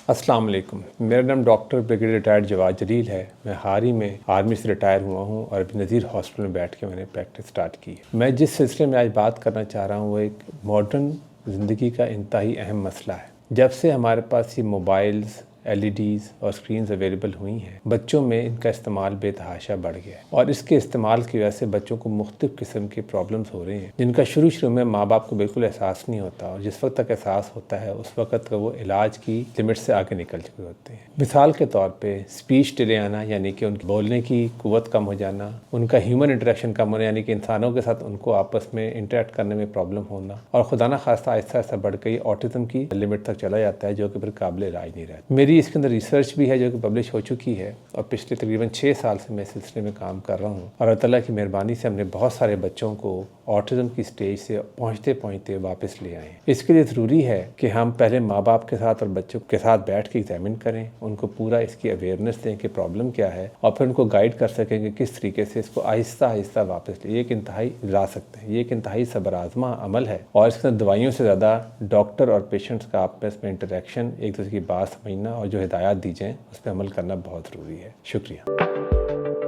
السلام علیکم، میرا نام ڈاکٹر بریگیڈیئر ریٹائرڈ جواد جلیل ہے۔ میں حال ہی میں آرمی سے ریٹائر ہوا ہوں اور ابھی نذیر ہاسپٹل میں بیٹھ کے میں نے پریکٹس سٹارٹ کی ہے۔ میں جس سلسلے میں آج بات کرنا چاہ رہا ہوں وہ ایک ماڈرن زندگی کا انتہائی اہم مسئلہ ہے۔ جب سے ہمارے پاس یہ موبائلز، LEDs اور اسکرینز اویلیبل ہوئی ہیں، بچوں میں ان کا استعمال بے تحاشا بڑھ گیا ہے اور اس کے استعمال کی وجہ سے بچوں کو مختلف قسم کے پرابلمز ہو رہے ہیں جن کا شروع میں ماں باپ کو بالکل احساس نہیں ہوتا، اور جس وقت تک احساس ہوتا ہے اس وقت کا وہ علاج کی لمٹ سے آگے نکل چکے ہوتے ہیں۔ مثال کے طور پہ اسپیچ ڈیلے آنا، یعنی کہ ان کی بولنے کی قوت کم ہو جانا، ان کا ہیومن انٹریکشن کم ہونا، یعنی کہ انسانوں کے ساتھ ان کو آپس میں انٹریکٹ کرنے میں پرابلم ہونا، اور خدا نخواستہ آہستہ آہستہ بڑھ کے آٹزم کی لمٹ تک چلا جاتا ہے جو کہ پھر قابل علاج نہیں رہتا۔ میری اس کے اندر ریسرچ بھی ہے جو کہ پبلش ہو چکی ہے، اور پچھلے تقریباً 6 سال سے میں اس سلسلے میں کام کر رہا ہوں، اور اللہ تعالیٰ کی مہربانی سے ہم نے بہت سارے بچوں کو آٹزم کی سٹیج سے پہنچتے واپس لے آئے ہیں۔ اس کے لیے ضروری ہے کہ ہم پہلے ماں باپ کے ساتھ اور بچوں کے ساتھ بیٹھ کے ایگزامن کریں، ان کو پورا اس کی اویئرنیس دیں کہ پرابلم کیا ہے، اور پھر ان کو گائیڈ کر سکیں کہ کس طریقے سے اس کو آہستہ آہستہ واپس لے۔ یہ ایک انتہائی لا سکتے ہیں، یہ ایک انتہائی صبر آزما عمل ہے، اور اس کے اندر دوائیوں سے زیادہ ڈاکٹر اور پیشنٹس کا آپس میں انٹریکشن، ایک دوسرے کی بات سمجھنا اور جو ہدایات دی جائیں اس پہ عمل کرنا بہت ضروری ہے۔ شکریہ۔